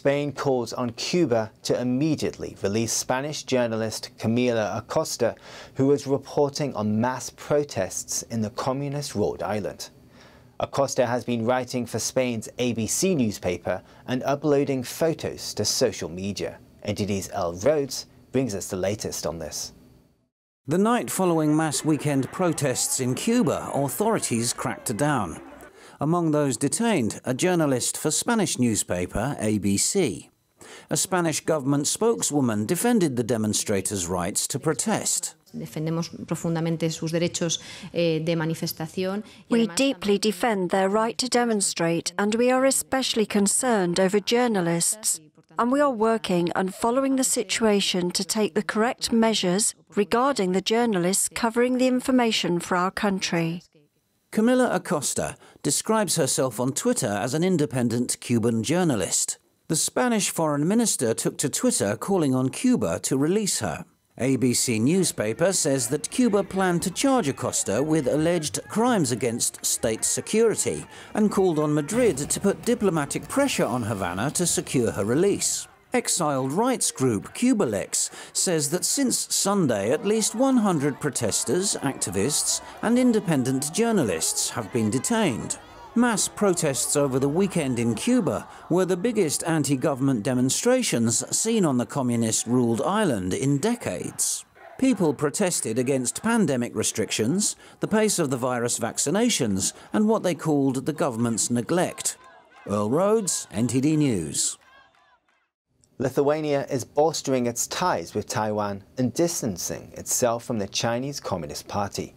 Spain calls on Cuba to immediately release Spanish journalist Camila Acosta, who was reporting on mass protests in the communist-ruled island. Acosta has been writing for Spain's ABC newspaper and uploading photos to social media. NTD's El Rhodes brings us the latest on this. The night following mass weekend protests in Cuba, authorities cracked down. Among those detained, a journalist for Spanish newspaper ABC. A Spanish government spokeswoman defended the demonstrators' rights to protest. Defendemos profundamente sus derechos de manifestación. We deeply defend their right to demonstrate, and we are especially concerned over journalists. And we are working and following the situation to take the correct measures regarding the journalists covering the information for our country. Camila Acosta describes herself on Twitter as an independent Cuban journalist. The Spanish foreign minister took to Twitter calling on Cuba to release her. ABC newspaper says that Cuba planned to charge Acosta with alleged crimes against state security and called on Madrid to put diplomatic pressure on Havana to secure her release. Exiled rights group Cubalex says that since Sunday at least 100 protesters, activists and independent journalists have been detained. Mass protests over the weekend in Cuba were the biggest anti-government demonstrations seen on the communist-ruled island in decades. People protested against pandemic restrictions, the pace of the virus vaccinations, and what they called the government's neglect. Earl Rhodes, NTD News. Lithuania is bolstering its ties with Taiwan and distancing itself from the Chinese Communist Party.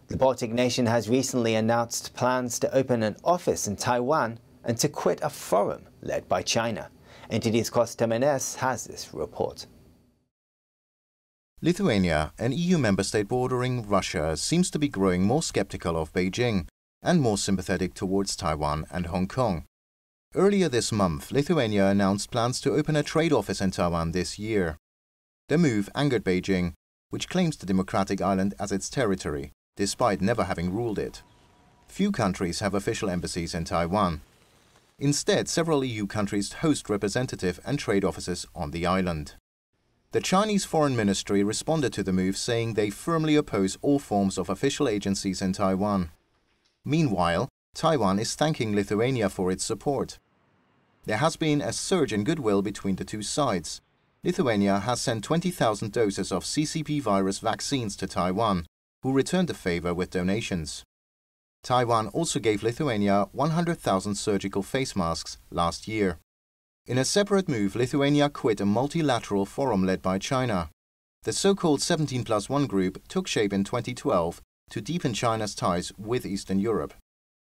The Baltic nation has recently announced plans to open an office in Taiwan and to quit a forum led by China. NTD's Costa Menes has this report. Lithuania, an EU member state bordering Russia, seems to be growing more skeptical of Beijing and more sympathetic towards Taiwan and Hong Kong. Earlier this month, Lithuania announced plans to open a trade office in Taiwan this year. The move angered Beijing, which claims the democratic island as its territory, despite never having ruled it. Few countries have official embassies in Taiwan. Instead, several EU countries host representative and trade offices on the island. The Chinese Foreign Ministry responded to the move, saying they firmly oppose all forms of official agencies in Taiwan. Meanwhile, Taiwan is thanking Lithuania for its support. There has been a surge in goodwill between the two sides. Lithuania has sent 20,000 doses of CCP virus vaccines to Taiwan, who returned the favor with donations. Taiwan also gave Lithuania 100,000 surgical face masks last year. In a separate move, Lithuania quit a multilateral forum led by China. The so-called 17+1 group took shape in 2012 to deepen China's ties with Eastern Europe.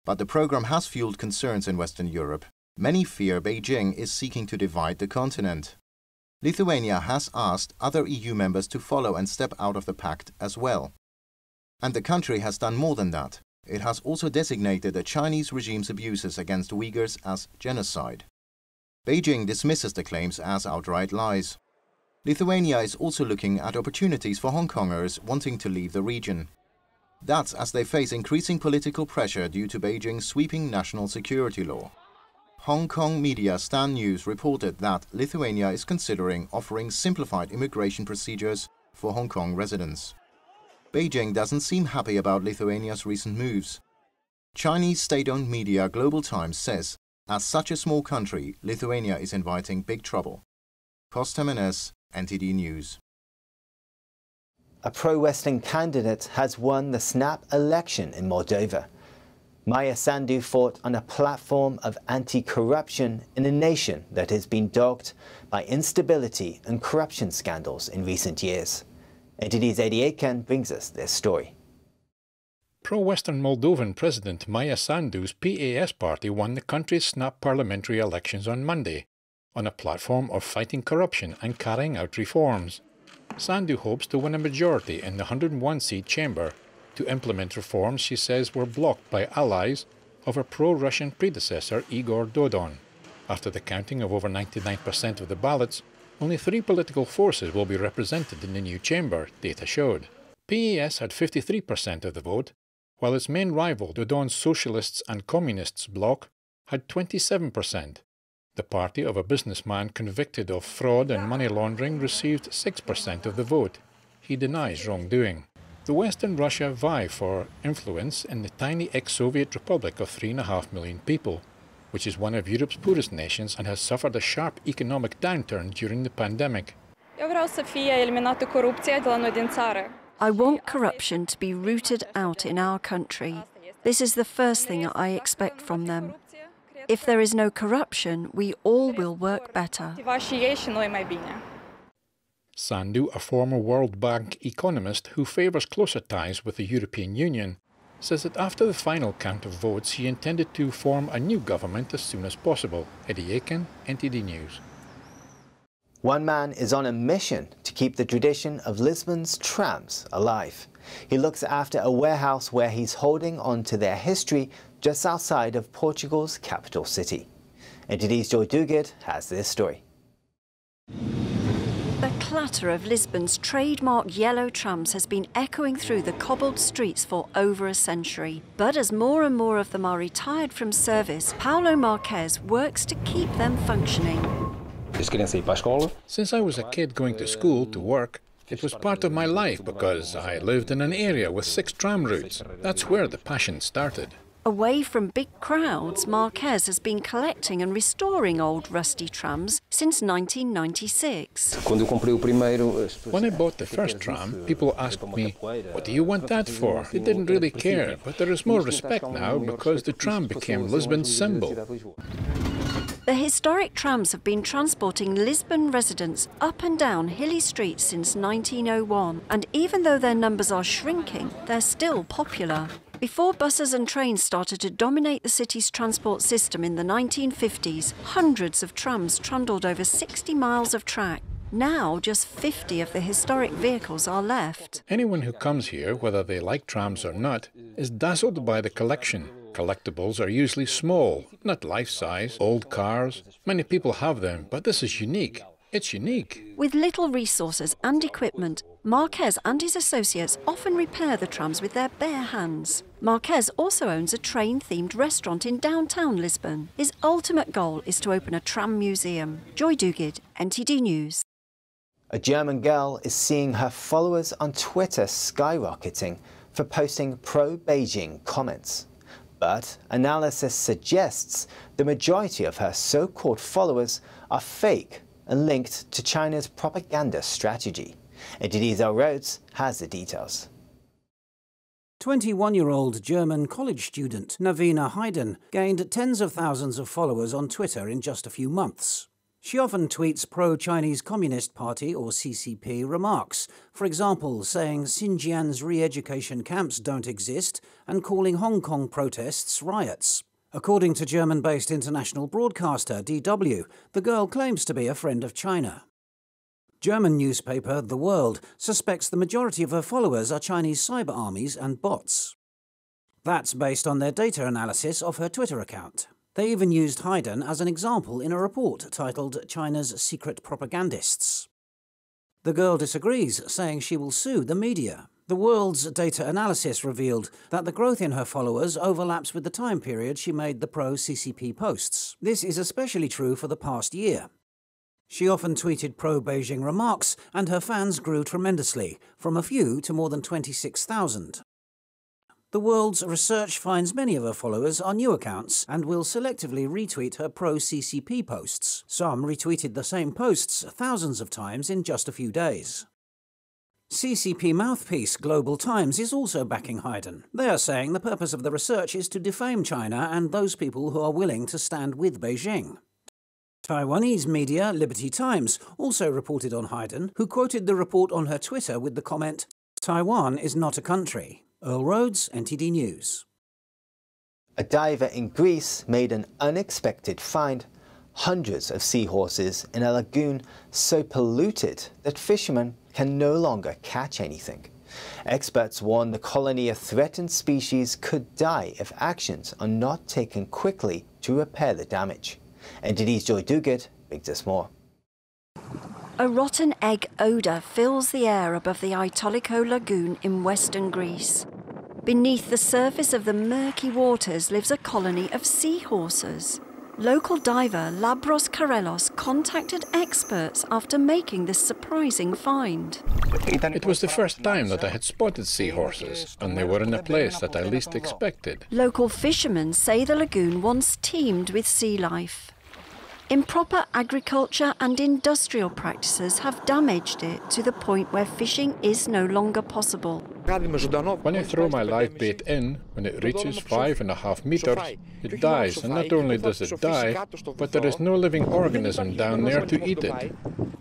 But the program has fueled concerns in Western Europe. Many fear Beijing is seeking to divide the continent. Lithuania has asked other EU members to follow and step out of the pact as well. And the country has done more than that. It has also designated the Chinese regime's abuses against Uyghurs as genocide. Beijing dismisses the claims as outright lies. Lithuania is also looking at opportunities for Hong Kongers wanting to leave the region. That's as they face increasing political pressure due to Beijing's sweeping national security law. Hong Kong media Stan News reported that Lithuania is considering offering simplified immigration procedures for Hong Kong residents. Beijing doesn't seem happy about Lithuania's recent moves. Chinese state-owned media Global Times says, as such a small country, Lithuania is inviting big trouble. Costa Menes, NTD News. A pro-Western candidate has won the snap election in Moldova. Maya Sandu fought on a platform of anti-corruption in a nation that has been dogged by instability and corruption scandals in recent years. NTD's Eddie Aiken brings us this story. Pro-Western Moldovan President Maya Sandu's PAS party won the country's snap parliamentary elections on Monday on a platform of fighting corruption and carrying out reforms. Sandu hopes to win a majority in the 101-seat chamber to implement reforms she says were blocked by allies of her pro-Russian predecessor Igor Dodon. After the counting of over 99% of the ballots, only 3 political forces will be represented in the new chamber, data showed. PAS had 53% of the vote, while its main rival, Dodon's Socialists and Communists bloc, had 27%. The party of a businessman convicted of fraud and money laundering received 6% of the vote. He denies wrongdoing. The Western Russia vie for influence in the tiny ex-Soviet republic of 3.5 million people, which is one of Europe's poorest nations and has suffered a sharp economic downturn during the pandemic. I want corruption to be rooted out in our country. This is the first thing I expect from them. If there is no corruption, we all will work better. Sandu, a former World Bank economist who favours closer ties with the European Union, says that after the final count of votes he intended to form a new government as soon as possible. Eddie Aiken, NTD News. One man is on a mission to keep the tradition of Lisbons Trams alive. He looks after a warehouse where he's holding on to their history just outside of Portugal's capital city. NTD's Joy Duguid has this story. The clatter of Lisbon's trademark yellow trams has been echoing through the cobbled streets for over a century. But as more and more of them are retired from service, Paulo Marques works to keep them functioning. Since I was a kid going to school to work, it was part of my life because I lived in an area with 6 tram routes. That's where the passion started. Away from big crowds, Marques has been collecting and restoring old rusty trams since 1996. When I bought the first tram, people asked me, "What do you want that for?" They didn't really care, but there is more respect now because the tram became Lisbon's symbol. The historic trams have been transporting Lisbon residents up and down hilly streets since 1901, and even though their numbers are shrinking, they're still popular. Before buses and trains started to dominate the city's transport system in the 1950s, hundreds of trams trundled over 60 miles of track. Now, just 50 of the historic vehicles are left. Anyone who comes here, whether they like trams or not, is dazzled by the collection. Collectibles are usually small, not life-size, old cars. Many people have them, but this is unique. It's unique. With little resources and equipment, Marques and his associates often repair the trams with their bare hands. Marques also owns a train-themed restaurant in downtown Lisbon. His ultimate goal is to open a tram museum. Joy Duguid, NTD News. A German girl is seeing her followers on Twitter skyrocketing for posting pro-Beijing comments. But analysis suggests the majority of her so-called followers are fake and linked to China's propaganda strategy. NTD's El Rhodes has the details. 21-year-old German college student Navina Hayden gained tens of thousands of followers on Twitter in just a few months. She often tweets pro-Chinese Communist Party, or CCP, remarks, for example, saying Xinjiang's re-education camps don't exist and calling Hong Kong protests riots. According to German-based international broadcaster DW, the girl claims to be a friend of China. German newspaper The World suspects the majority of her followers are Chinese cyber armies and bots. That's based on their data analysis of her Twitter account. They even used Hayden as an example in a report titled China's Secret Propagandists. The girl disagrees, saying she will sue the media. The World's data analysis revealed that the growth in her followers overlaps with the time period she made the pro-CCP posts. This is especially true for the past year. She often tweeted pro-Beijing remarks, and her fans grew tremendously, from a few to more than 26,000. The World's research finds many of her followers are new accounts and will selectively retweet her pro-CCP posts. Some retweeted the same posts thousands of times in just a few days. CCP mouthpiece Global Times is also backing Hayden. They are saying the purpose of the research is to defame China and those people who are willing to stand with Beijing. Taiwanese media Liberty Times also reported on Hayden, who quoted the report on her Twitter with the comment, "Taiwan is not a country." Earl Rhodes, NTD News. A diver in Greece made an unexpected find. Hundreds of seahorses in a lagoon so polluted that fishermen can no longer catch anything. Experts warn the colony of threatened species could die if actions are not taken quickly to repair the damage. NTD's Joy Duguid brings us more. A rotten egg odour fills the air above the Itoliko Lagoon in western Greece. Beneath the surface of the murky waters lives a colony of seahorses. Local diver Labros Karelos contacted experts after making this surprising find. It was the first time that I had spotted seahorses, and they were in a place that I least expected. Local fishermen say the lagoon once teemed with sea life. Improper agriculture and industrial practices have damaged it to the point where fishing is no longer possible. When I throw my live bait in, when it reaches 5.5 meters, it dies, and not only does it die, but there is no living organism down there to eat it.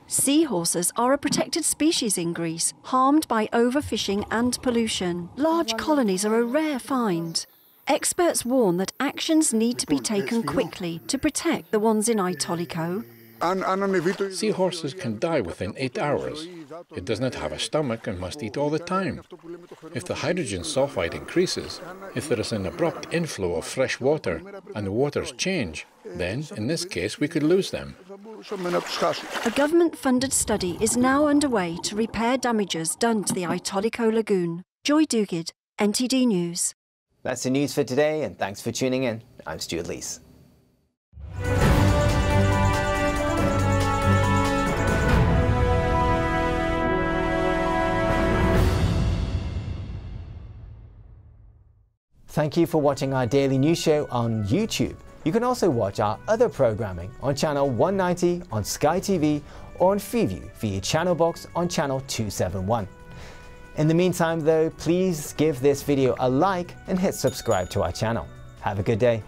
Seahorses are a protected species in Greece, harmed by overfishing and pollution. Large colonies are a rare find. Experts warn that actions need to be taken quickly to protect the ones in Aitoliko. Seahorses can die within 8 hours. It does not have a stomach and must eat all the time. If the hydrogen sulfide increases, if there is an abrupt inflow of fresh water and the waters change, then, in this case, we could lose them. A government-funded study is now underway to repair damages done to the Aitoliko Lagoon. Joy Dugid, NTD News. That's the news for today, and thanks for tuning in. I'm Stuart Lees. Thank you for watching our daily news show on YouTube. You can also watch our other programming on channel 190 on Sky TV or on Freeview via channel box on channel 271. In the meantime though, please give this video a like and hit subscribe to our channel. Have a good day.